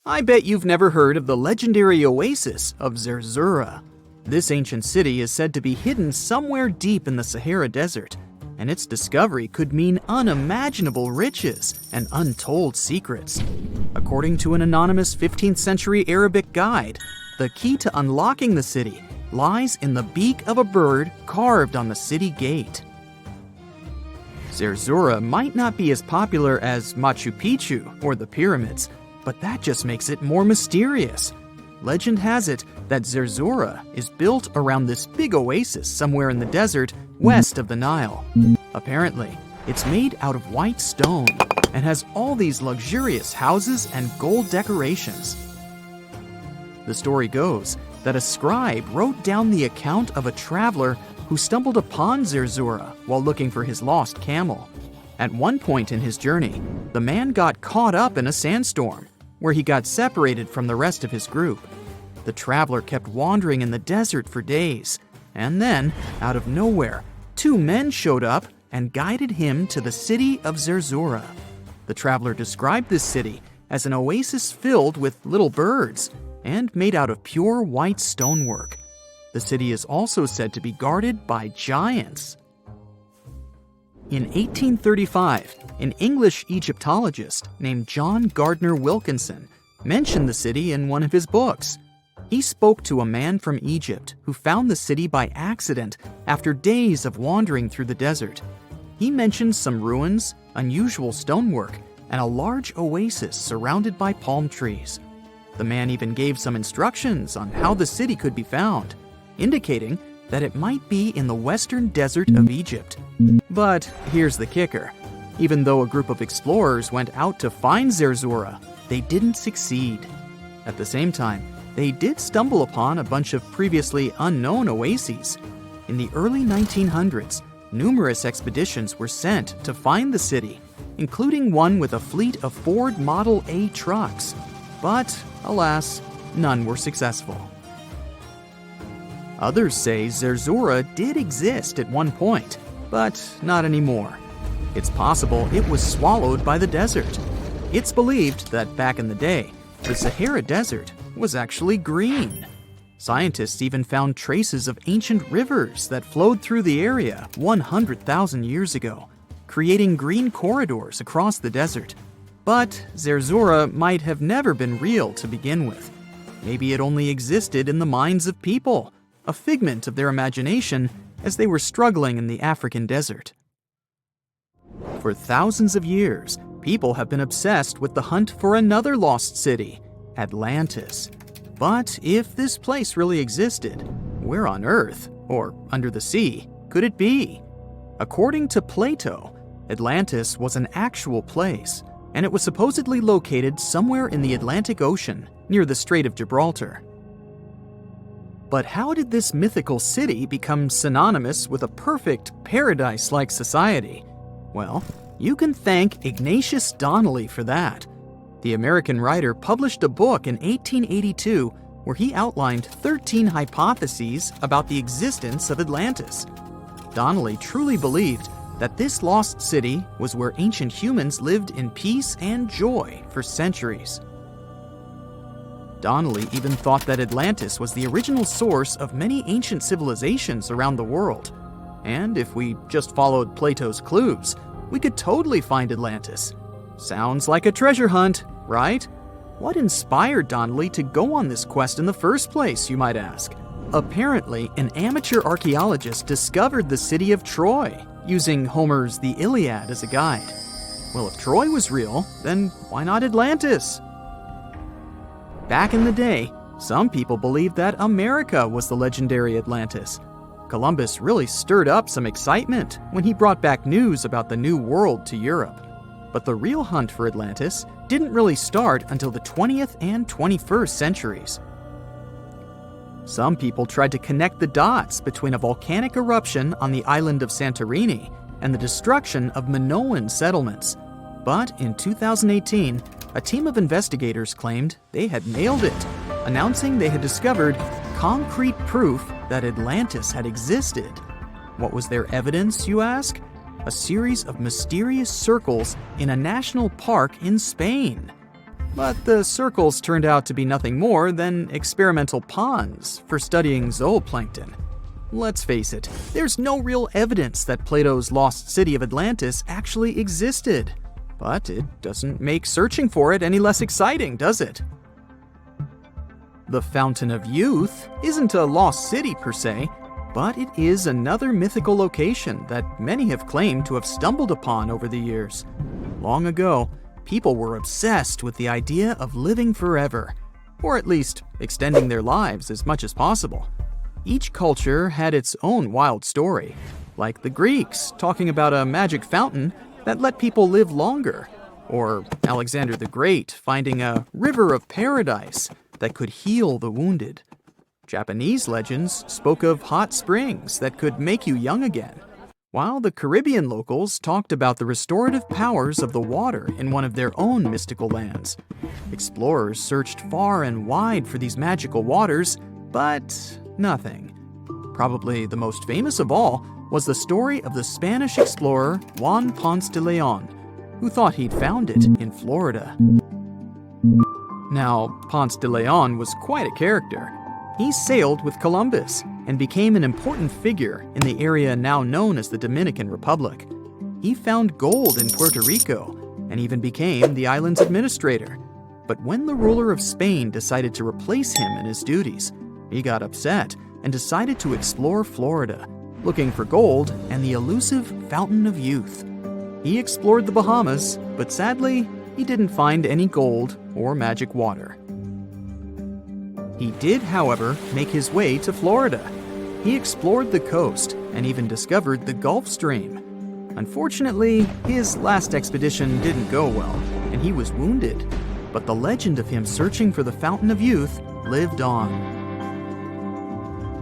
I bet you've never heard of the legendary oasis of Zerzura. This ancient city is said to be hidden somewhere deep in the Sahara Desert, and its discovery could mean unimaginable riches and untold secrets. According to an anonymous 15th century Arabic guide, the key to unlocking the city lies in the beak of a bird carved on the city gate. Zerzura might not be as popular as Machu Picchu or the pyramids, but that just makes it more mysterious. Legend has it that Zerzura is built around this big oasis somewhere in the desert west of the Nile. Apparently, it's made out of white stone and has all these luxurious houses and gold decorations. The story goes that a scribe wrote down the account of a traveler who stumbled upon Zerzura while looking for his lost camel. At one point in his journey, the man got caught up in a sandstorm, where he got separated from the rest of his group. The traveler kept wandering in the desert for days, and then, out of nowhere, two men showed up and guided him to the city of Zerzura. The traveler described this city as an oasis filled with little birds and made out of pure white stonework. The city is also said to be guarded by giants. In 1835, an English Egyptologist named John Gardner Wilkinson mentioned the city in one of his books. He spoke to a man from Egypt who found the city by accident after days of wandering through the desert. He mentioned some ruins, unusual stonework, and a large oasis surrounded by palm trees. The man even gave some instructions on how the city could be found, indicating that it might be in the western desert of Egypt. But here's the kicker. Even though a group of explorers went out to find Zerzura, they didn't succeed. At the same time, they did stumble upon a bunch of previously unknown oases. In the early 1900s, numerous expeditions were sent to find the city, including one with a fleet of Ford Model A trucks. But, alas, none were successful. Others say Zerzura did exist at one point, but not anymore. It's possible it was swallowed by the desert. It's believed that back in the day, the Sahara Desert was actually green. Scientists even found traces of ancient rivers that flowed through the area 100,000 years ago, creating green corridors across the desert. But Zerzura might have never been real to begin with. Maybe it only existed in the minds of people, a figment of their imagination as they were struggling in the African desert. For thousands of years, people have been obsessed with the hunt for another lost city, Atlantis. But if this place really existed, where on Earth, or under the sea, could it be? According to Plato, Atlantis was an actual place, and it was supposedly located somewhere in the Atlantic Ocean, near the Strait of Gibraltar. But how did this mythical city become synonymous with a perfect, paradise-like society? Well, you can thank Ignatius Donnelly for that. The American writer published a book in 1882 where he outlined 13 hypotheses about the existence of Atlantis. Donnelly truly believed that this lost city was where ancient humans lived in peace and joy for centuries. Donnelly even thought that Atlantis was the original source of many ancient civilizations around the world. And if we just followed Plato's clues, we could totally find Atlantis. Sounds like a treasure hunt, right? What inspired Donnelly to go on this quest in the first place, you might ask? Apparently, an amateur archaeologist discovered the city of Troy, using Homer's The Iliad as a guide. Well, if Troy was real, then why not Atlantis? Back in the day, some people believed that America was the legendary Atlantis. Columbus really stirred up some excitement when he brought back news about the New World to Europe. But the real hunt for Atlantis didn't really start until the 20th and 21st centuries. Some people tried to connect the dots between a volcanic eruption on the island of Santorini and the destruction of Minoan settlements. But in 2018, a team of investigators claimed they had nailed it, announcing they had discovered concrete proof that Atlantis had existed. What was their evidence, you ask? A series of mysterious circles in a national park in Spain. But the circles turned out to be nothing more than experimental ponds for studying zooplankton. Let's face it, there's no real evidence that Plato's lost city of Atlantis actually existed. But it doesn't make searching for it any less exciting, does it? The Fountain of Youth isn't a lost city per se, but it is another mythical location that many have claimed to have stumbled upon over the years. Long ago, people were obsessed with the idea of living forever, or at least extending their lives as much as possible. Each culture had its own wild story, like the Greeks talking about a magic fountain that let people live longer, or Alexander the Great finding a river of paradise that could heal the wounded. Japanese legends spoke of hot springs that could make you young again, while the Caribbean locals talked about the restorative powers of the water in one of their own mystical lands. Explorers searched far and wide for these magical waters, but nothing. Probably the most famous of all was the story of the Spanish explorer Juan Ponce de Leon, who thought he'd found it in Florida. Now, Ponce de Leon was quite a character. He sailed with Columbus and became an important figure in the area now known as the Dominican Republic. He found gold in Puerto Rico and even became the island's administrator. But when the ruler of Spain decided to replace him in his duties, he got upset and decided to explore Florida, looking for gold and the elusive Fountain of Youth. He explored the Bahamas, but sadly, he didn't find any gold or magic water. He did, however, make his way to Florida. He explored the coast and even discovered the Gulf Stream. Unfortunately, his last expedition didn't go well, and he was wounded. But the legend of him searching for the Fountain of Youth lived on.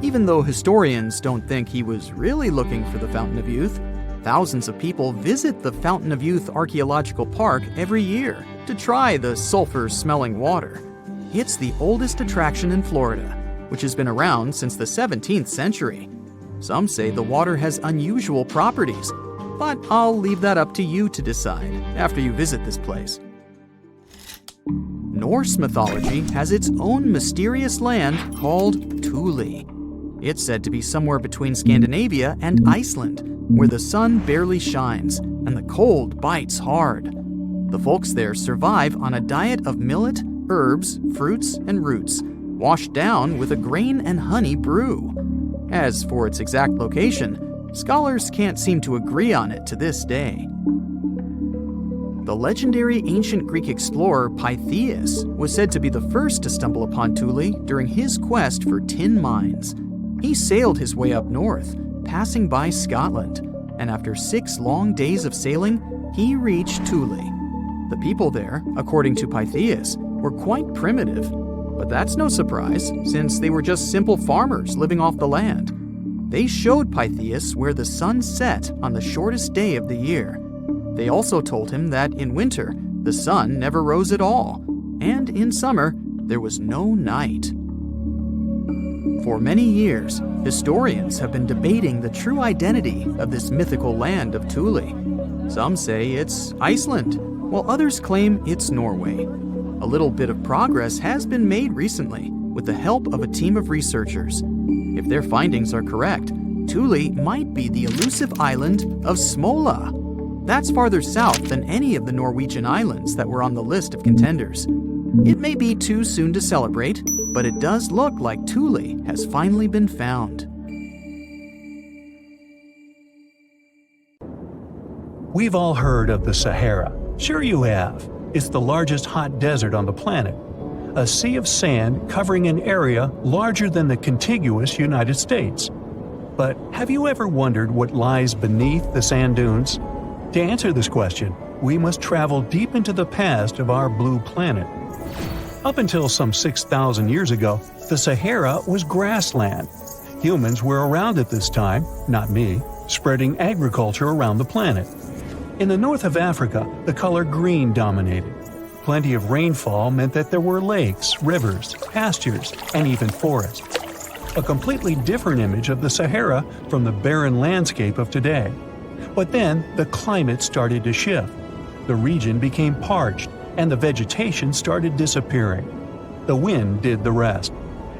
Even though historians don't think he was really looking for the Fountain of Youth, thousands of people visit the Fountain of Youth Archaeological Park every year to try the sulfur-smelling water. It's the oldest attraction in Florida, which has been around since the 17th century. Some say the water has unusual properties, but I'll leave that up to you to decide after you visit this place. Norse mythology has its own mysterious land called Thule. It's said to be somewhere between Scandinavia and Iceland, where the sun barely shines and the cold bites hard. The folks there survive on a diet of millet, herbs, fruits, and roots, washed down with a grain and honey brew. As for its exact location, scholars can't seem to agree on it to this day. The legendary ancient Greek explorer Pytheas was said to be the first to stumble upon Thule during his quest for tin mines. He sailed his way up north, passing by Scotland, and after 6 long days of sailing, he reached Thule. The people there, according to Pytheas, were quite primitive, but that's no surprise since they were just simple farmers living off the land. They showed Pytheas where the sun set on the shortest day of the year. They also told him that in winter, the sun never rose at all, and in summer, there was no night. For many years, historians have been debating the true identity of this mythical land of Thule. Some say it's Iceland, while others claim it's Norway. A little bit of progress has been made recently with the help of a team of researchers. If their findings are correct, Thule might be the elusive island of Smola. That's farther south than any of the Norwegian islands that were on the list of contenders. It may be too soon to celebrate, but it does look like Thule has finally been found. We've all heard of the Sahara. Sure you have. It's the largest hot desert on the planet. A sea of sand covering an area larger than the contiguous United States. But have you ever wondered what lies beneath the sand dunes? To answer this question, we must travel deep into the past of our blue planet. Up until some 6,000 years ago, the Sahara was grassland. Humans were around at this time, not me, spreading agriculture around the planet. In the north of Africa, the color green dominated. Plenty of rainfall meant that there were lakes, rivers, pastures, and even forests. A completely different image of the Sahara from the barren landscape of today. But then, the climate started to shift. The region became parched, and the vegetation started disappearing. The wind did the rest.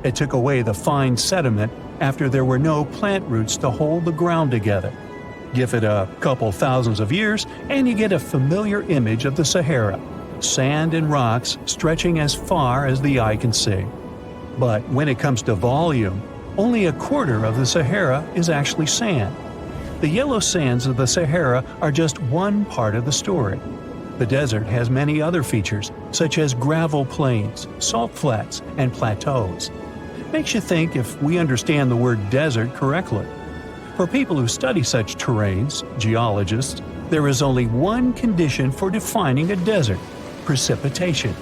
It took away the fine sediment after there were no plant roots to hold the ground together. Give it a couple thousands of years and you get a familiar image of the Sahara: sand and rocks stretching as far as the eye can see. But when it comes to volume, only a quarter of the Sahara is actually sand. The yellow sands of the Sahara are just one part of the story. The desert has many other features, such as gravel plains, salt flats, and plateaus. Makes you think if we understand the word desert correctly. For people who study such terrains, geologists, there is only one condition for defining a desert: precipitation.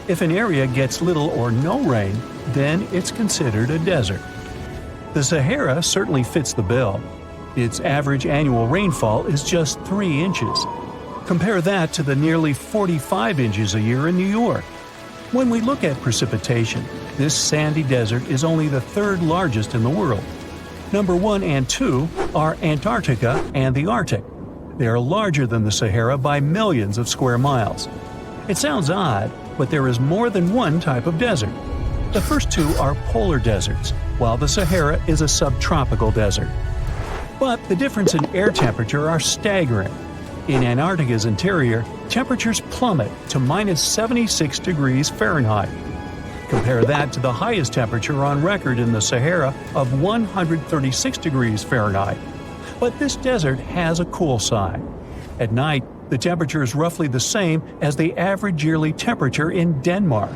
If an area gets little or no rain, then it's considered a desert. The Sahara certainly fits the bill. Its average annual rainfall is just 3 inches. Compare that to the nearly 45 inches a year in New York. When we look at precipitation, this sandy desert is only the third largest in the world. Number 1 and 2 are Antarctica and the Arctic. They are larger than the Sahara by millions of square miles. It sounds odd, but there is more than one type of desert. The first two are polar deserts, while the Sahara is a subtropical desert. But the difference in air temperature are staggering. In Antarctica's interior, temperatures plummet to minus 76 degrees Fahrenheit. Compare that to the highest temperature on record in the Sahara of 136 degrees Fahrenheit. But this desert has a cool side. At night, the temperature is roughly the same as the average yearly temperature in Denmark.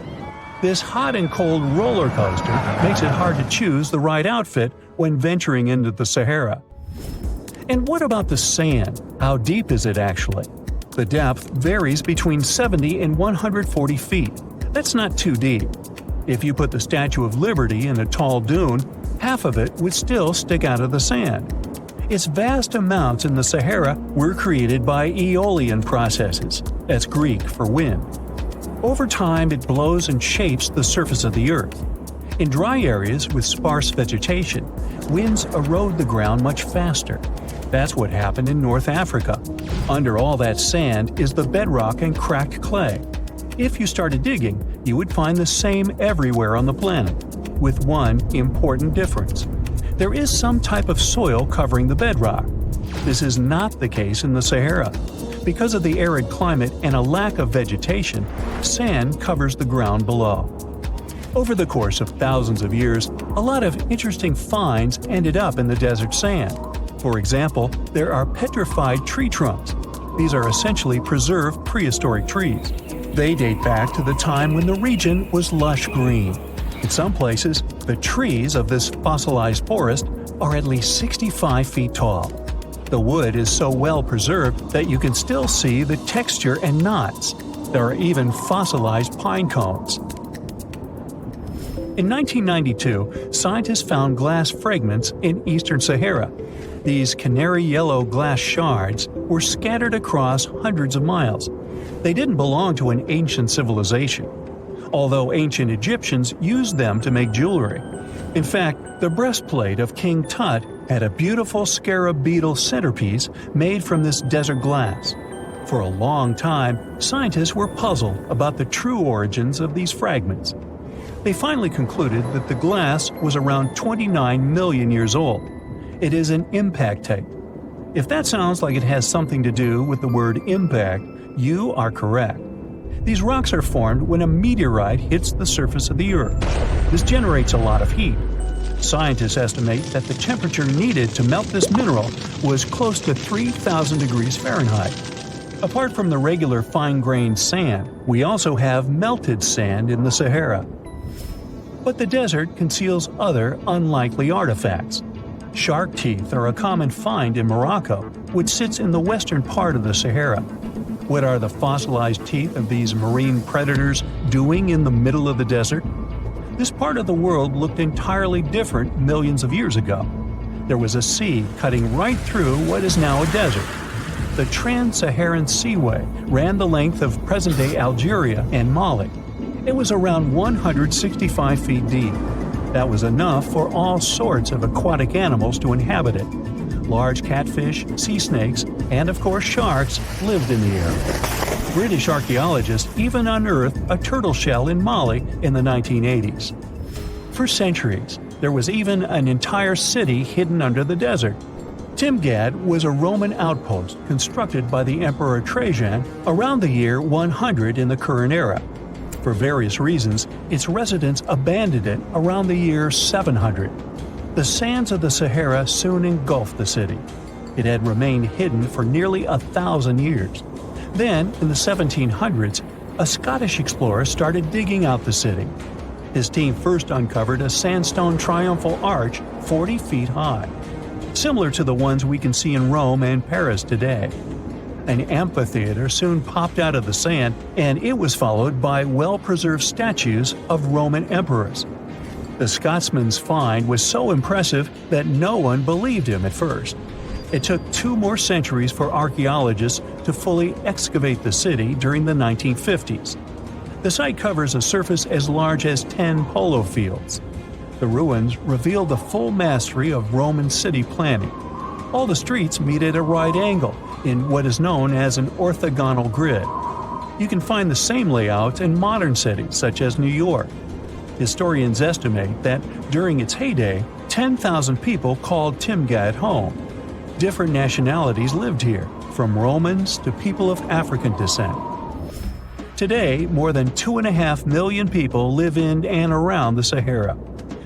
This hot and cold roller coaster makes it hard to choose the right outfit when venturing into the Sahara. And what about the sand? How deep is it actually? The depth varies between 70 and 140 feet. That's not too deep. If you put the Statue of Liberty in a tall dune, half of it would still stick out of the sand. Its vast amounts in the Sahara were created by aeolian processes. That's Greek for wind. Over time, it blows and shapes the surface of the earth. In dry areas with sparse vegetation, winds erode the ground much faster. That's what happened in North Africa. Under all that sand is the bedrock and cracked clay. If you started digging, you would find the same everywhere on the planet, with one important difference. There is some type of soil covering the bedrock. This is not the case in the Sahara. Because of the arid climate and a lack of vegetation, sand covers the ground below. Over the course of thousands of years, a lot of interesting finds ended up in the desert sand. For example, there are petrified tree trunks. These are essentially preserved prehistoric trees. They date back to the time when the region was lush green. In some places, the trees of this fossilized forest are at least 65 feet tall. The wood is so well preserved that you can still see the texture and knots. There are even fossilized pine cones. In 1992, scientists found glass fragments in eastern Sahara. These canary yellow glass shards were scattered across hundreds of miles. They didn't belong to an ancient civilization, although ancient Egyptians used them to make jewelry. In fact, the breastplate of King Tut had a beautiful scarab beetle centerpiece made from this desert glass. For a long time, scientists were puzzled about the true origins of these fragments. They finally concluded that the glass was around 29 million years old. It is an impact tape. If that sounds like it has something to do with the word impact, you are correct. These rocks are formed when a meteorite hits the surface of the Earth. This generates a lot of heat. Scientists estimate that the temperature needed to melt this mineral was close to 3,000 degrees Fahrenheit. Apart from the regular fine-grained sand, we also have melted sand in the Sahara. But the desert conceals other unlikely artifacts. Shark teeth are a common find in Morocco, which sits in the western part of the Sahara. What are the fossilized teeth of these marine predators doing in the middle of the desert? This part of the world looked entirely different millions of years ago. There was a sea cutting right through what is now a desert. The Trans-Saharan Seaway ran the length of present-day Algeria and Mali. It was around 165 feet deep. That was enough for all sorts of aquatic animals to inhabit it. Large catfish, sea snakes, and of course sharks lived in the area. British archaeologists even unearthed a turtle shell in Mali in the 1980s. For centuries, there was even an entire city hidden under the desert. Timgad was a Roman outpost constructed by the Emperor Trajan around the year 100 in the current era. For various reasons, its residents abandoned it around the year 700. The sands of the Sahara soon engulfed the city. It had remained hidden for nearly 1,000 years. Then, in the 1700s, a Scottish explorer started digging out the city. His team first uncovered a sandstone triumphal arch 40 feet high, similar to the ones we can see in Rome and Paris today. An amphitheater soon popped out of the sand, and it was followed by well-preserved statues of Roman emperors. The Scotsman's find was so impressive that no one believed him at first. It took 2 more centuries for archaeologists to fully excavate the city during the 1950s. The site covers a surface as large as 10 polo fields. The ruins reveal the full mastery of Roman city planning. All the streets meet at a right angle in what is known as an orthogonal grid. You can find the same layout in modern cities such as New York. Historians estimate that during its heyday, 10,000 people called Timgad home. Different nationalities lived here, from Romans to people of African descent. Today, more than 2.5 million people live in and around the Sahara.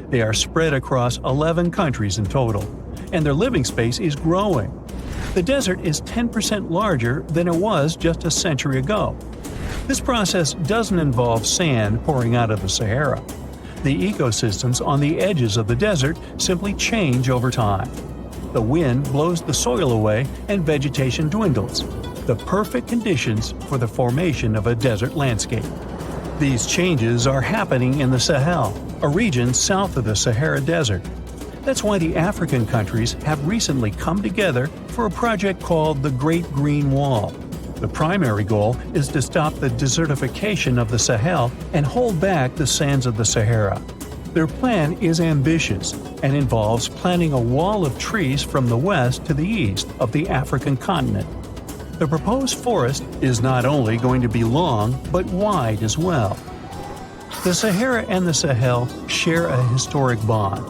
They are spread across 11 countries in total, and their living space is growing. The desert is 10% larger than it was just a century ago. This process doesn't involve sand pouring out of the Sahara. The ecosystems on the edges of the desert simply change over time. The wind blows the soil away and vegetation dwindles, the perfect conditions for the formation of a desert landscape. These changes are happening in the Sahel, a region south of the Sahara Desert. That's why the African countries have recently come together for a project called the Great Green Wall. The primary goal is to stop the desertification of the Sahel and hold back the sands of the Sahara. Their plan is ambitious and involves planting a wall of trees from the west to the east of the African continent. The proposed forest is not only going to be long, but wide as well. The Sahara and the Sahel share a historic bond.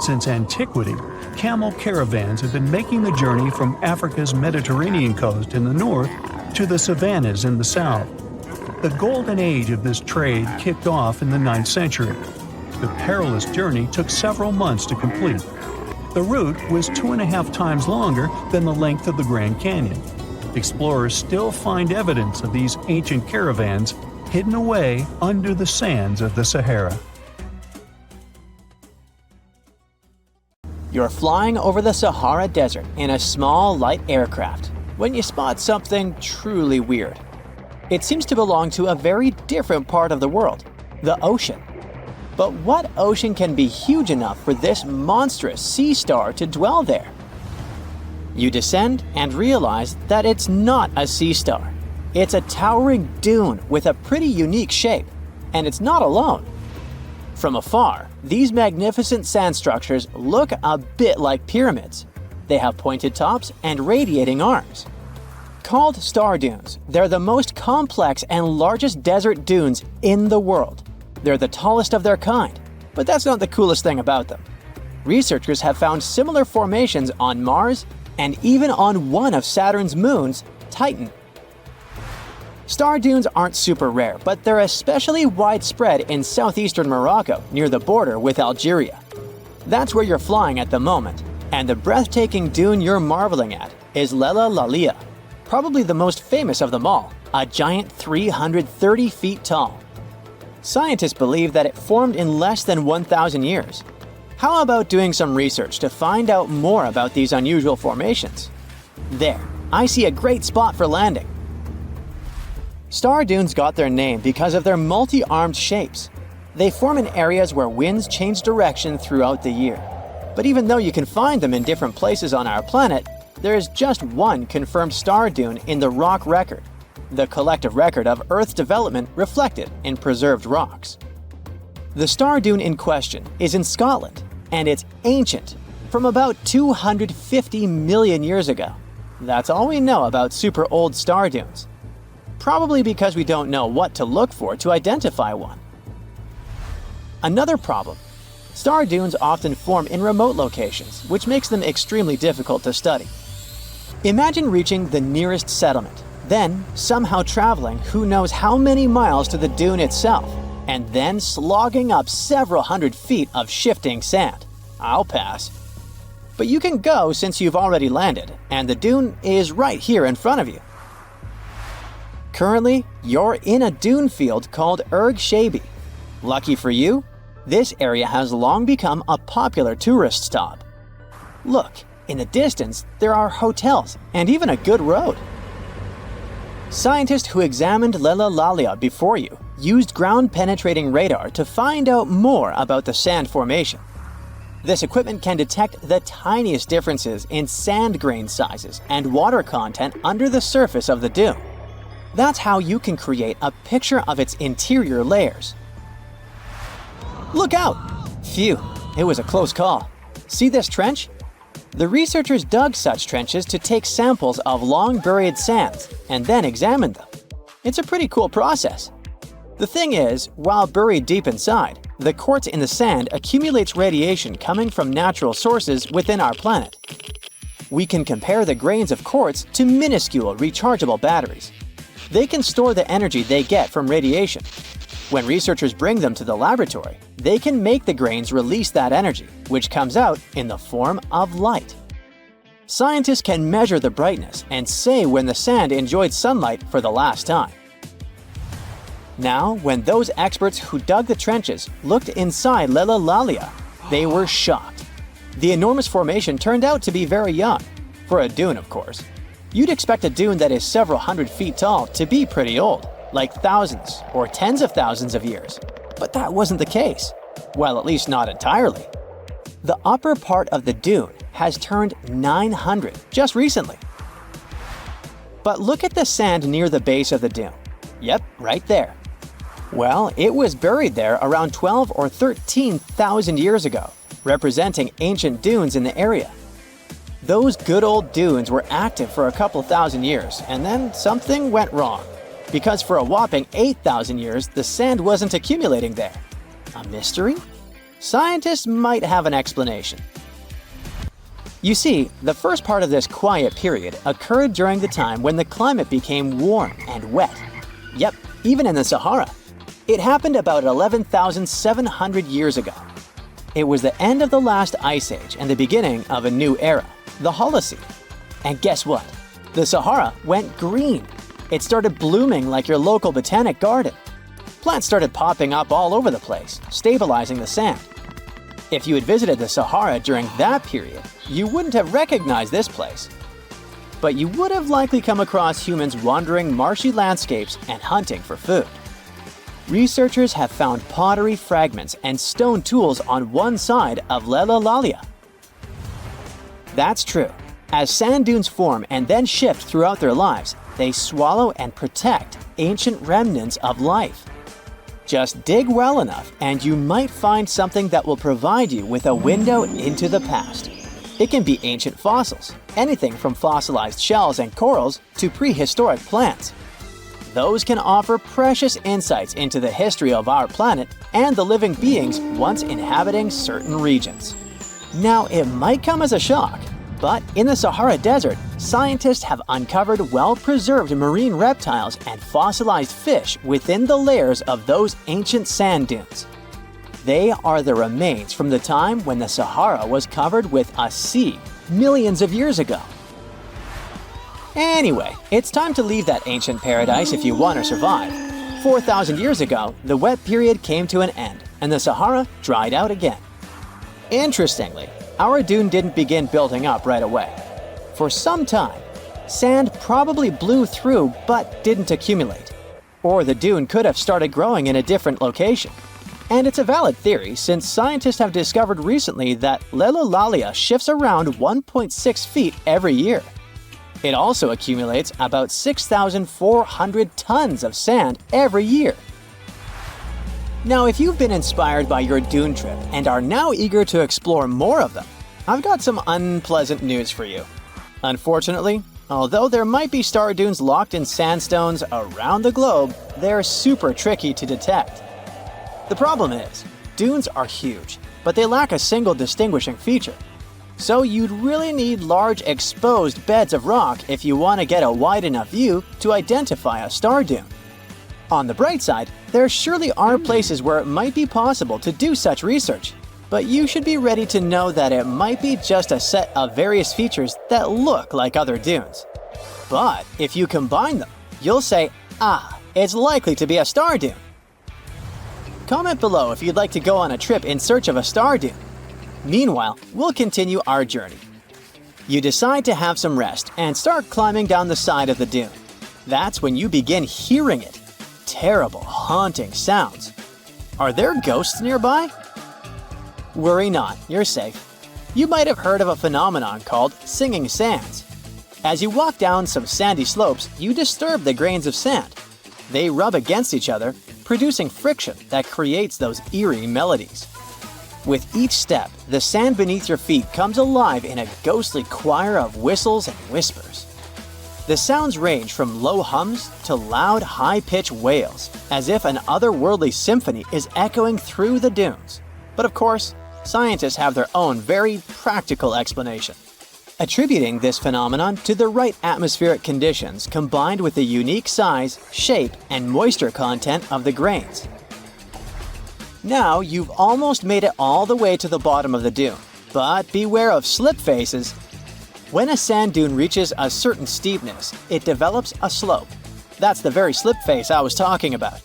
Since antiquity, camel caravans have been making the journey from Africa's Mediterranean coast in the north to the savannas in the south. The golden age of this trade kicked off in the 9th century. The perilous journey took several months to complete. The route was 2.5 times longer than the length of the Grand Canyon. Explorers still find evidence of these ancient caravans hidden away under the sands of the Sahara. You're flying over the Sahara Desert in a small, light aircraft when you spot something truly weird. It seems to belong to a very different part of the world, the ocean. But what ocean can be huge enough for this monstrous sea star to dwell there? You descend and realize that it's not a sea star. It's a towering dune with a pretty unique shape, and it's not alone. From afar, these magnificent sand structures look a bit like pyramids. They have pointed tops and radiating arms. Called star dunes, they're the most complex and largest desert dunes in the world. They're the tallest of their kind, but that's not the coolest thing about them. Researchers have found similar formations on Mars and even on one of Saturn's moons, Titan. Star dunes aren't super rare, but they're especially widespread in southeastern Morocco near the border with Algeria. That's where you're flying at the moment, and the breathtaking dune you're marveling at is Lela Lalia, probably the most famous of them all, a giant 330 feet tall. Scientists believe that it formed in less than 1,000 years. How about doing some research to find out more about these unusual formations? There, I see a great spot for landing. Star dunes got their name because of their multi-armed shapes. They form in areas where winds change direction throughout the year. But even though you can find them in different places on our planet, there is just one confirmed star dune in the rock record, the collective record of Earth's development reflected in preserved rocks. The star dune in question is in Scotland, and it's ancient, from about 250 million years ago. That's all we know about super old star dunes. probably because we don't know what to look for to identify one. Another problem: star dunes often form in remote locations, which makes them extremely difficult to study. Imagine reaching the nearest settlement, then somehow traveling who knows how many miles to the dune itself, and then slogging up several hundred feet of shifting sand. I'll pass. But you can go since you've already landed, and the dune is right here in front of you. Currently, you're in a dune field called Erg Shabi. Lucky for you, this area has long become a popular tourist stop. Look, in the distance, there are hotels and even a good road. Scientists who examined Lelalalia before you used ground-penetrating radar to find out more about the sand formation. This equipment can detect the tiniest differences in sand grain sizes and water content under the surface of the dune. That's how you can create a picture of its interior layers. Look out! Phew, it was a close call. See this trench? The researchers dug such trenches to take samples of long-buried sands and then examined them. It's a pretty cool process. The thing is, while buried deep inside, the quartz in the sand accumulates radiation coming from natural sources within our planet. We can compare the grains of quartz to minuscule rechargeable batteries. They can store the energy they get from radiation. When researchers bring them to the laboratory, they can make the grains release that energy, which comes out in the form of light. Scientists can measure the brightness and say when the sand enjoyed sunlight for the last time. Now, when those experts who dug the trenches looked inside Lelalalia, they were shocked. The enormous formation turned out to be very young. For a dune, of course. You'd expect a dune that is several hundred feet tall to be pretty old, like thousands or tens of thousands of years. But that wasn't the case. Well, at least not entirely. The upper part of the dune has turned 900 just recently. But look at the sand near the base of the dune. Yep, right there. Well, it was buried there around 12 or 13,000 years ago, representing ancient dunes in the area. Those good old dunes were active for a couple thousand years, and then something went wrong. Because for a whopping 8,000 years, the sand wasn't accumulating there. A mystery? Scientists might have an explanation. You see, the first part of this quiet period occurred during the time when the climate became warm and wet. Yep, even in the Sahara. It happened about 11,700 years ago. It was the end of the last ice age and the beginning of a new era, the Holocene. And guess what? The Sahara went green. It started blooming like your local botanic garden. Plants started popping up all over the place, stabilizing the sand. If you had visited the Sahara during that period, you wouldn't have recognized this place. But you would have likely come across humans wandering marshy landscapes and hunting for food. Researchers have found pottery fragments and stone tools on one side of Lelalalia. That's true. As sand dunes form and then shift throughout their lives, they swallow and protect ancient remnants of life. Just dig well enough and you might find something that will provide you with a window into the past. It can be ancient fossils, anything from fossilized shells and corals to prehistoric plants. Those can offer precious insights into the history of our planet and the living beings once inhabiting certain regions. Now, it might come as a shock, but in the Sahara Desert, scientists have uncovered well-preserved marine reptiles and fossilized fish within the layers of those ancient sand dunes. They are the remains from the time when the Sahara was covered with a sea millions of years ago. Anyway, it's time to leave that ancient paradise if you want to survive. 4,000 years ago, the wet period came to an end, and the Sahara dried out again. Interestingly, our dune didn't begin building up right away. For some time, sand probably blew through but didn't accumulate. Or the dune could have started growing in a different location. And it's a valid theory since scientists have discovered recently that Lelalalia shifts around 1.6 feet every year. It also accumulates about 6,400 tons of sand every year. Now, if you've been inspired by your dune trip and are now eager to explore more of them, I've got some unpleasant news for you. Unfortunately, Although there might be star dunes locked in sandstones around the globe, they're super tricky to detect. The problem is, dunes are huge, but they lack a single distinguishing feature. So you'd really need large exposed beds of rock if you want to get a wide enough view to identify a star dune. On the bright side, there surely are places where it might be possible to do such research, but you should be ready to know that it might be just a set of various features that look like other dunes. But if you combine them, you'll say, ah, it's likely to be a star dune. Comment below if you'd like to go on a trip in search of a star dune. Meanwhile, we'll continue our journey. You decide to have some rest and start climbing down the side of the dune. That's when you begin hearing it. Terrible, haunting sounds. Are there ghosts nearby? Worry not, you're safe. You might have heard of a phenomenon called singing sands. As you walk down some sandy slopes, you disturb the grains of sand. They rub against each other, producing friction that creates those eerie melodies. With each step, the sand beneath your feet comes alive in a ghostly choir of whistles and whispers. The sounds range from low hums to loud, high-pitched wails, as if an otherworldly symphony is echoing through the dunes. But of course, scientists have their own very practical explanation, attributing this phenomenon to the right atmospheric conditions combined with the unique size, shape, and moisture content of the grains. Now you've almost made it all the way to the bottom of the dune, but beware of slip faces. When a sand dune reaches a certain steepness, it develops a slope. That's the very slip face I was talking about.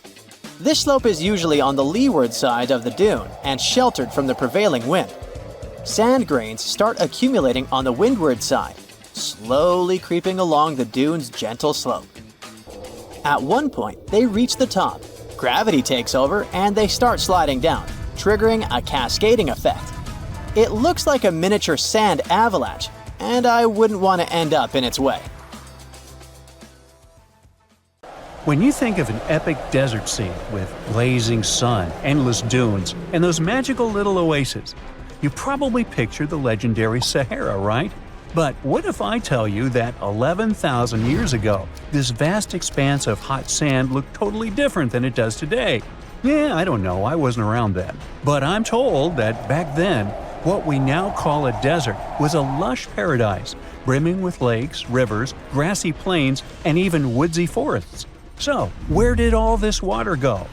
This slope is usually on the leeward side of the dune and sheltered from the prevailing wind. Sand grains start accumulating on the windward side, slowly creeping along the dune's gentle slope. At one point, they reach the top. Gravity takes over and they start sliding down, triggering a cascading effect. It looks like a miniature sand avalanche, and I wouldn't want to end up in its way. When you think of an epic desert scene with blazing sun, endless dunes, and those magical little oases, you probably picture the legendary Sahara, right? But what if I tell you that 11,000 years ago, this vast expanse of hot sand looked totally different than it does today? Yeah, I don't know, I wasn't around then. But I'm told that back then, what we now call a desert was a lush paradise, brimming with lakes, rivers, grassy plains, and even woodsy forests. So, where did all this water go?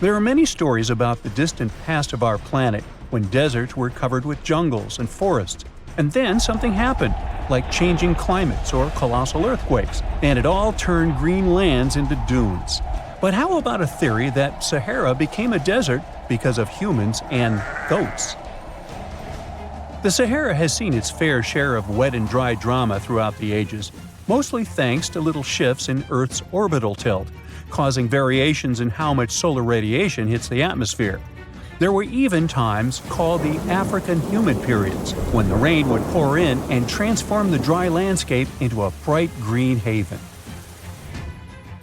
There are many stories about the distant past of our planet when deserts were covered with jungles and forests. And then something happened, like changing climates or colossal earthquakes, and it all turned green lands into dunes. But how about a theory that Sahara became a desert because of humans and goats? The Sahara has seen its fair share of wet and dry drama throughout the ages, mostly thanks to little shifts in Earth's orbital tilt, causing variations in how much solar radiation hits the atmosphere. There were even times called the African humid periods, when the rain would pour in and transform the dry landscape into a bright green haven.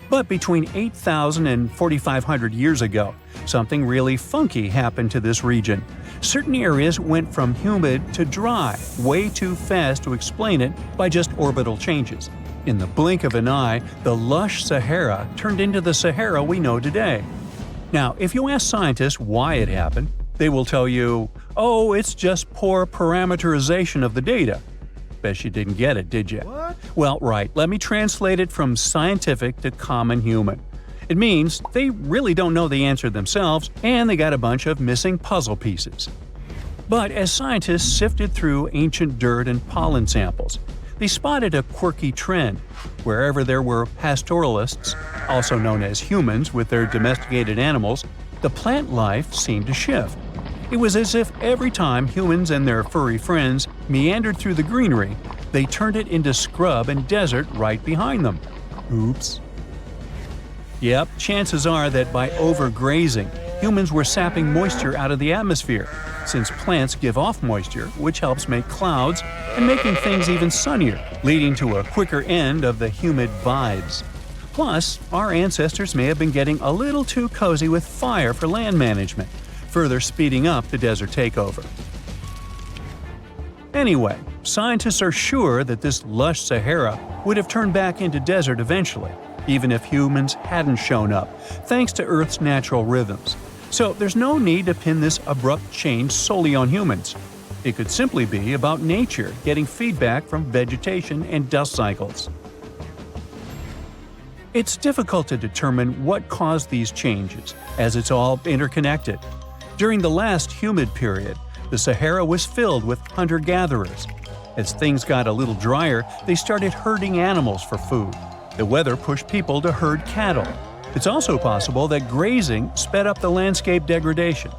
But between 8,000 and 4,500 years ago, something really funky happened to this region. Certain areas went from humid to dry way too fast to explain it by just orbital changes. In the blink of an eye, the lush Sahara turned into the Sahara we know today. Now, if you ask scientists why it happened, they will tell you, oh, it's just poor parameterization of the data. Bet you didn't get it, did you? What? Well, right, let me translate it from scientific to common human. It means they really don't know the answer themselves, and they got a bunch of missing puzzle pieces. But as scientists sifted through ancient dirt and pollen samples, they spotted a quirky trend. Wherever there were pastoralists, also known as humans with their domesticated animals, the plant life seemed to shift. It was as if every time humans and their furry friends meandered through the greenery, they turned it into scrub and desert right behind them. Oops. Yep, chances are that by overgrazing, humans were sapping moisture out of the atmosphere, since plants give off moisture, which helps make clouds and making things even sunnier, leading to a quicker end of the humid vibes. Plus, our ancestors may have been getting a little too cozy with fire for land management, further speeding up the desert takeover. Anyway, scientists are sure that this lush Sahara would have turned back into desert eventually, even if humans hadn't shown up, thanks to Earth's natural rhythms. So there's no need to pin this abrupt change solely on humans. It could simply be about nature getting feedback from vegetation and dust cycles. It's difficult to determine what caused these changes, as it's all interconnected. During the last humid period, the Sahara was filled with hunter-gatherers. As things got a little drier, they started herding animals for food. The weather pushed people to herd cattle. It's also possible that grazing sped up the landscape degradation.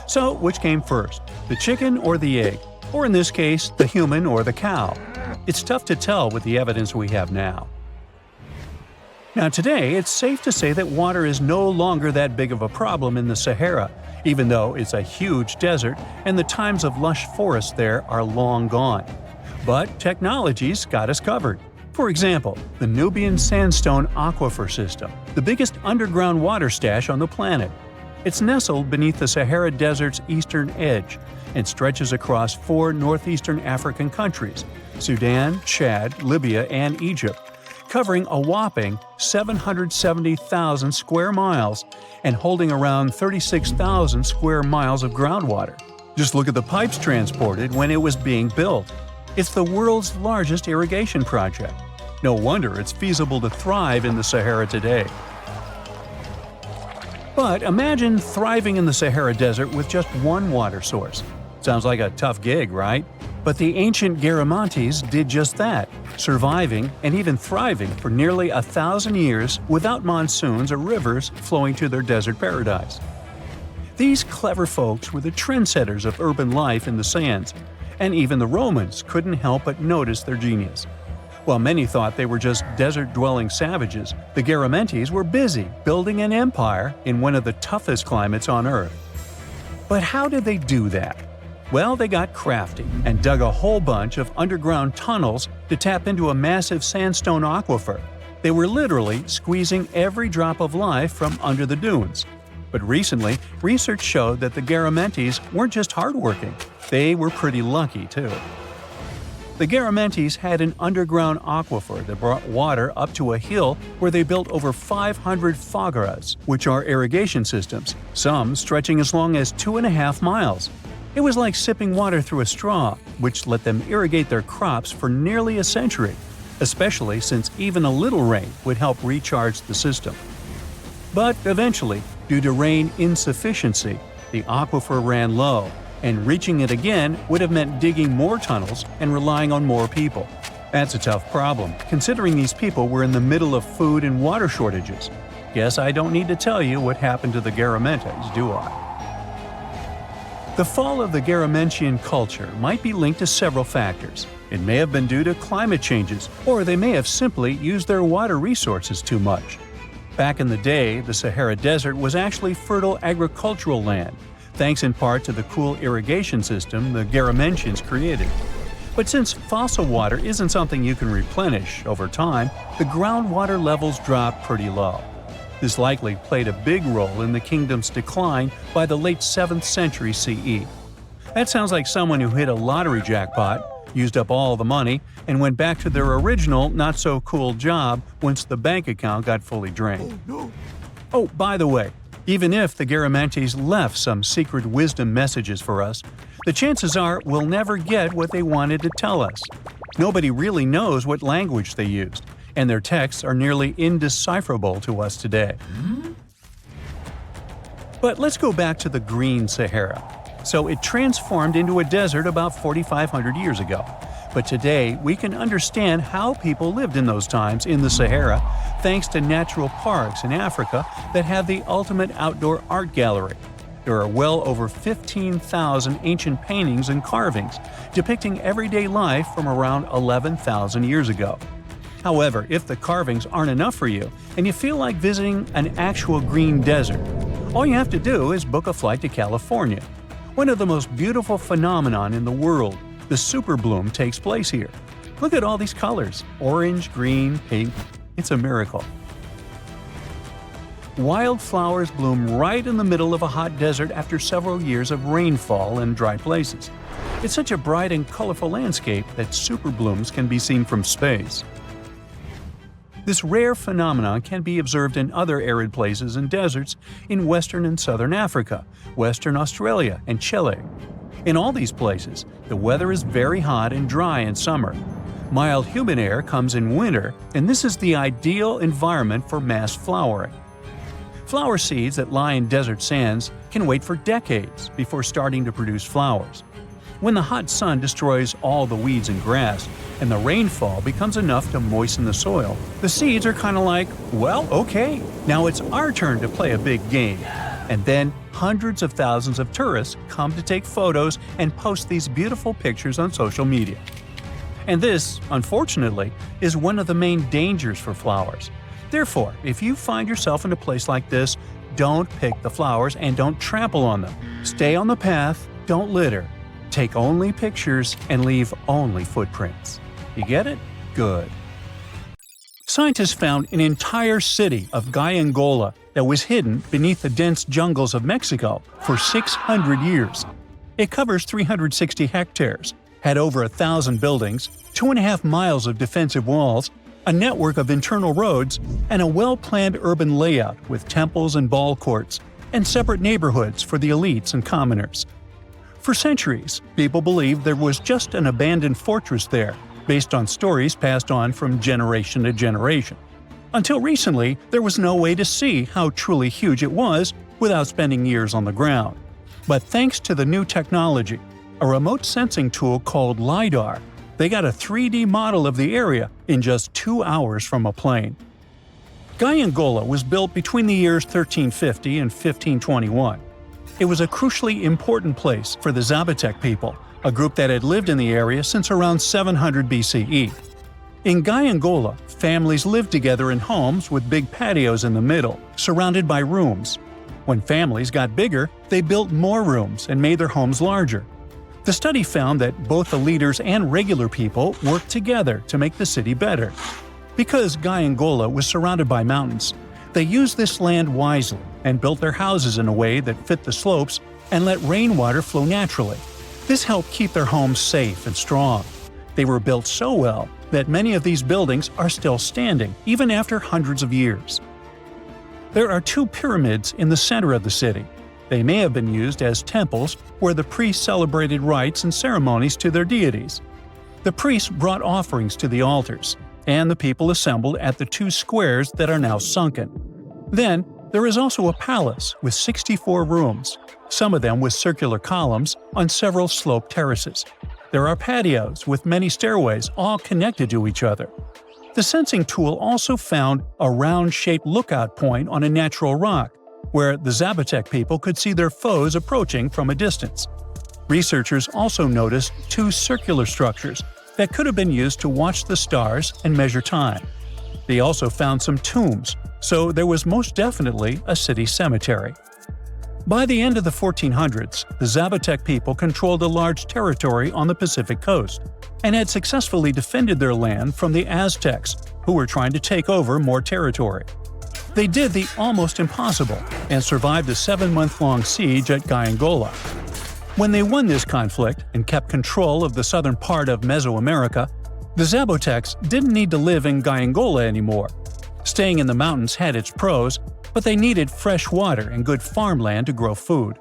So, which came first, the chicken or the egg? Or in this case, the human or the cow? It's tough to tell with the evidence we have now. Now today, it's safe to say that water is no longer that big of a problem in the Sahara, even though it's a huge desert and the times of lush forests there are long gone. But technology's got us covered. For example, the Nubian Sandstone Aquifer System, the biggest underground water stash on the planet. It's nestled beneath the Sahara Desert's eastern edge and stretches across 4 northeastern African countries – Sudan, Chad, Libya, and Egypt, covering a whopping 770,000 square miles and holding around 36,000 square miles of groundwater. Just look at the pipes transported when it was being built. It's the world's largest irrigation project. No wonder it's feasible to thrive in the Sahara today. But imagine thriving in the Sahara Desert with just one water source. Sounds like a tough gig, right? But the ancient Garamantes did just that, surviving and even thriving for nearly 1,000 years without monsoons or rivers flowing to their desert paradise. These clever folks were the trendsetters of urban life in the sands, and even the Romans couldn't help but notice their genius. While many thought they were just desert-dwelling savages, the Garamantes were busy building an empire in one of the toughest climates on Earth. But how did they do that? Well, they got crafty and dug a whole bunch of underground tunnels to tap into a massive sandstone aquifer. They were literally squeezing every drop of life from under the dunes. But recently, research showed that the Garamantes weren't just hardworking, they were pretty lucky too. The Garamantes had an underground aquifer that brought water up to a hill where they built over 500 fogaras, which are irrigation systems, some stretching as long as 2.5 miles. It was like sipping water through a straw, which let them irrigate their crops for nearly a century, especially since even a little rain would help recharge the system. But eventually, due to rain insufficiency, the aquifer ran low, and reaching it again would have meant digging more tunnels and relying on more people. That's a tough problem, considering these people were in the middle of food and water shortages. Guess I don't need to tell you what happened to the Garamantes, do I? The fall of the Garamantian culture might be linked to several factors. It may have been due to climate changes, or they may have simply used their water resources too much. Back in the day, the Sahara Desert was actually fertile agricultural land, thanks in part to the cool irrigation system the Garamantians created. But since fossil water isn't something you can replenish over time, the groundwater levels dropped pretty low. This likely played a big role in the kingdom's decline by the late 7th century CE. That sounds like someone who hit a lottery jackpot, used up all the money, and went back to their original not-so-cool job once the bank account got fully drained. Oh, by the way, even if the Garamantes left some secret wisdom messages for us, the chances are we'll never get what they wanted to tell us. Nobody really knows what language they used, and their texts are nearly indecipherable to us today. But let's go back to the Green Sahara. So it transformed into a desert about 4,500 years ago. But today, we can understand how people lived in those times in the Sahara thanks to natural parks in Africa that have the ultimate outdoor art gallery. There are well over 15,000 ancient paintings and carvings depicting everyday life from around 11,000 years ago. However, if the carvings aren't enough for you and you feel like visiting an actual green desert, all you have to do is book a flight to California. One of the most beautiful phenomenon in the world, the superbloom, takes place here. Look at all these colors – orange, green, pink. It's a miracle. Wildflowers bloom right in the middle of a hot desert after several years of rainfall in dry places. It's such a bright and colorful landscape that superblooms can be seen from space. This rare phenomenon can be observed in other arid places and deserts in western and southern Africa, Western Australia, and Chile. In all these places, the weather is very hot and dry in summer. Mild humid air comes in winter, and this is the ideal environment for mass flowering. Flower seeds that lie in desert sands can wait for decades before starting to produce flowers. When the hot sun destroys all the weeds and grass, and the rainfall becomes enough to moisten the soil, the seeds are kind of like, well, okay, now it's our turn to play a big game. And then hundreds of thousands of tourists come to take photos and post these beautiful pictures on social media. And this, unfortunately, is one of the main dangers for flowers. Therefore, if you find yourself in a place like this, don't pick the flowers and don't trample on them. Stay on the path, don't litter. Take only pictures and leave only footprints. You get it? Good. Scientists found an entire city of Gyangola that was hidden beneath the dense jungles of Mexico for 600 years. It covers 360 hectares, had over 1,000 buildings, 2.5 miles of defensive walls, a network of internal roads, and a well-planned urban layout with temples and ball courts, and separate neighborhoods for the elites and commoners. For centuries, people believed there was just an abandoned fortress there, based on stories passed on from generation to generation. Until recently, there was no way to see how truly huge it was without spending years on the ground. But thanks to the new technology, a remote sensing tool called LiDAR, they got a 3D model of the area in just 2 hours from a plane. Gyangola was built between the years 1350 and 1521. It was a crucially important place for the Zapotec people, a group that had lived in the area since around 700 BCE. In Gyangola, families lived together in homes with big patios in the middle, surrounded by rooms. When families got bigger, they built more rooms and made their homes larger. The study found that both the leaders and regular people worked together to make the city better. Because Gyangola was surrounded by mountains, they used this land wisely and built their houses in a way that fit the slopes and let rainwater flow naturally. This helped keep their homes safe and strong. They were built so well that many of these buildings are still standing, even after hundreds of years. There are 2 pyramids in the center of the city. They may have been used as temples where the priests celebrated rites and ceremonies to their deities. The priests brought offerings to the altars, and the people assembled at the 2 squares that are now sunken. Then, there is also a palace with 64 rooms, some of them with circular columns on several sloped terraces. There are patios with many stairways all connected to each other. The sensing tool also found a round-shaped lookout point on a natural rock, where the Zapotec people could see their foes approaching from a distance. Researchers also noticed 2 circular structures that could have been used to watch the stars and measure time. They also found some tombs, so there was most definitely a city cemetery. By the end of the 1400s, the Zapotec people controlled a large territory on the Pacific coast and had successfully defended their land from the Aztecs, who were trying to take over more territory. They did the almost impossible and survived a 7-month-long siege at Gyangola. When they won this conflict and kept control of the southern part of Mesoamerica, the Zapotecs didn't need to live in Gyangola anymore. Staying in the mountains had its pros, but they needed fresh water and good farmland to grow food.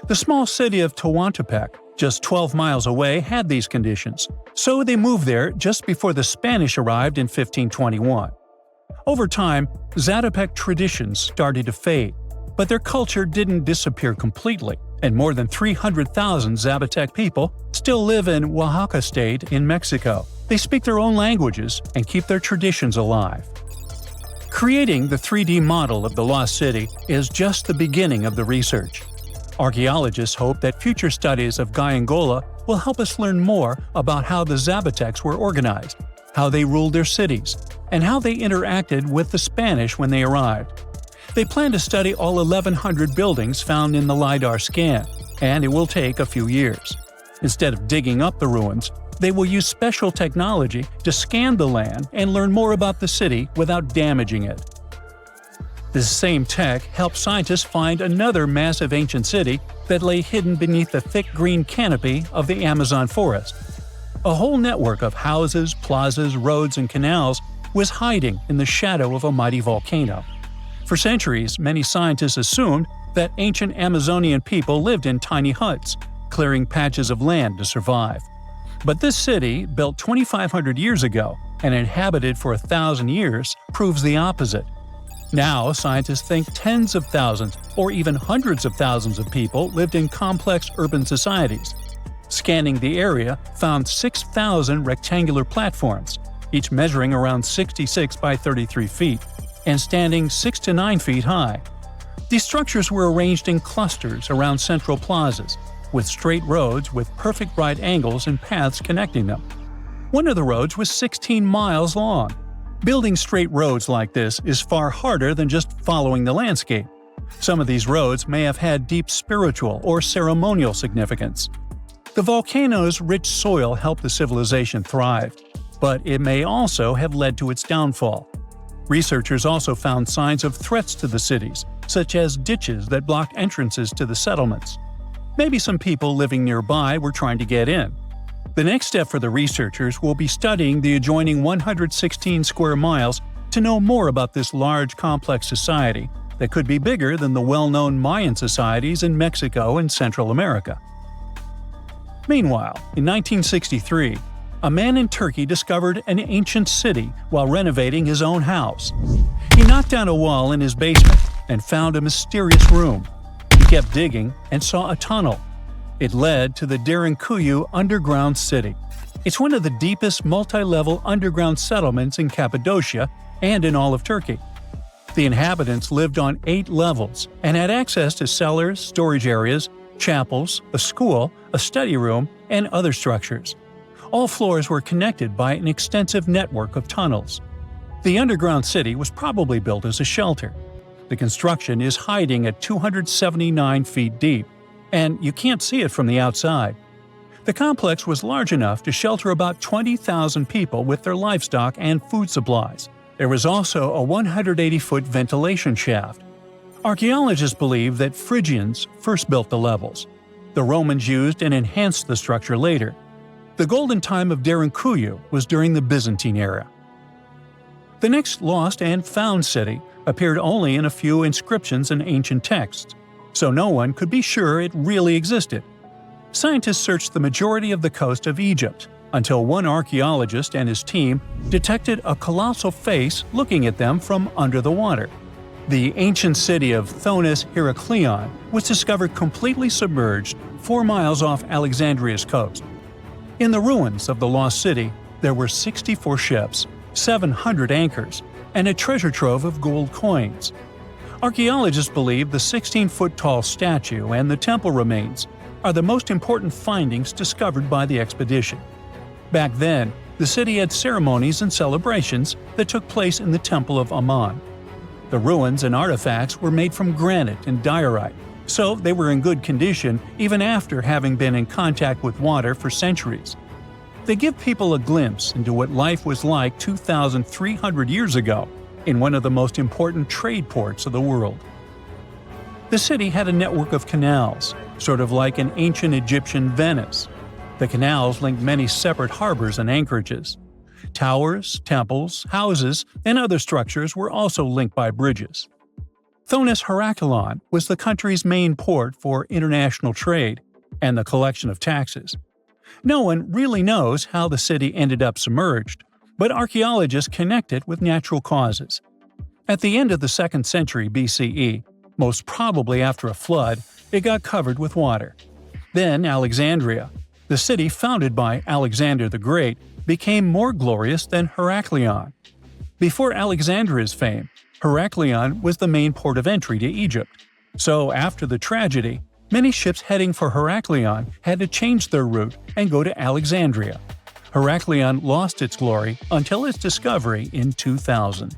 The small city of Tehuantepec, just 12 miles away, had these conditions, so they moved there just before the Spanish arrived in 1521. Over time, Zapotec traditions started to fade, but their culture didn't disappear completely, and more than 300,000 Zapotec people still live in Oaxaca State in Mexico. They speak their own languages and keep their traditions alive. Creating the 3D model of the lost city is just the beginning of the research. Archaeologists hope that future studies of Gyangola will help us learn more about how the Zapotecs were organized, how they ruled their cities, and how they interacted with the Spanish when they arrived. They plan to study all 1,100 buildings found in the LiDAR scan, and it will take a few years. Instead of digging up the ruins, they will use special technology to scan the land and learn more about the city without damaging it. This same tech helped scientists find another massive ancient city that lay hidden beneath the thick green canopy of the Amazon forest. A whole network of houses, plazas, roads, and canals was hiding in the shadow of a mighty volcano. For centuries, many scientists assumed that ancient Amazonian people lived in tiny huts, clearing patches of land to survive. But this city, built 2,500 years ago and inhabited for 1,000 years, proves the opposite. Now, scientists think tens of thousands or even hundreds of thousands of people lived in complex urban societies. Scanning the area found 6,000 rectangular platforms, each measuring around 66 by 33 feet, and standing 6 to 9 feet high. These structures were arranged in clusters around central plazas, with straight roads with perfect right angles and paths connecting them. One of the roads was 16 miles long. Building straight roads like this is far harder than just following the landscape. Some of these roads may have had deep spiritual or ceremonial significance. The volcano's rich soil helped the civilization thrive, but it may also have led to its downfall. Researchers also found signs of threats to the cities, such as ditches that blocked entrances to the settlements. Maybe some people living nearby were trying to get in. The next step for the researchers will be studying the adjoining 116 square miles to know more about this large, complex society that could be bigger than the well-known Mayan societies in Mexico and Central America. Meanwhile, in 1963, a man in Turkey discovered an ancient city while renovating his own house. He knocked down a wall in his basement and found a mysterious room. He kept digging and saw a tunnel. It led to the Derinkuyu underground city. It's one of the deepest multi-level underground settlements in Cappadocia and in all of Turkey. The inhabitants lived on 8 levels and had access to cellars, storage areas, chapels, a school, a study room, and other structures. All floors were connected by an extensive network of tunnels. The underground city was probably built as a shelter. The construction is hiding at 279 feet deep, and you can't see it from the outside. The complex was large enough to shelter about 20,000 people with their livestock and food supplies. There was also a 180-foot ventilation shaft. Archaeologists believe that Phrygians first built the levels. The Romans used and enhanced the structure later. The golden time of Derinkuyu was during the Byzantine era. The next lost and found city appeared only in a few inscriptions and ancient texts, so no one could be sure it really existed. Scientists searched the majority of the coast of Egypt until one archaeologist and his team detected a colossal face looking at them from under the water. The ancient city of Thonis Heraklion was discovered completely submerged 4 miles off Alexandria's coast. In the ruins of the lost city, there were 64 ships, 700 anchors, and a treasure trove of gold coins. Archaeologists believe the 16-foot-tall statue and the temple remains are the most important findings discovered by the expedition. Back then, the city had ceremonies and celebrations that took place in the Temple of Ammon. The ruins and artifacts were made from granite and diorite, so they were in good condition even after having been in contact with water for centuries. They give people a glimpse into what life was like 2,300 years ago in one of the most important trade ports of the world. The city had a network of canals, sort of like an ancient Egyptian Venice. The canals linked many separate harbors and anchorages. Towers, temples, houses, and other structures were also linked by bridges. Thonis Heraklion was the country's main port for international trade and the collection of taxes. No one really knows how the city ended up submerged, but archaeologists connect it with natural causes. At the end of the 2nd century BCE, most probably after a flood, it got covered with water. Then Alexandria, the city founded by Alexander the Great, became more glorious than Heraklion. Before Alexandria's fame, Heraklion was the main port of entry to Egypt. So after the tragedy, many ships heading for Heraklion had to change their route and go to Alexandria. Heraklion lost its glory until its discovery in 2000.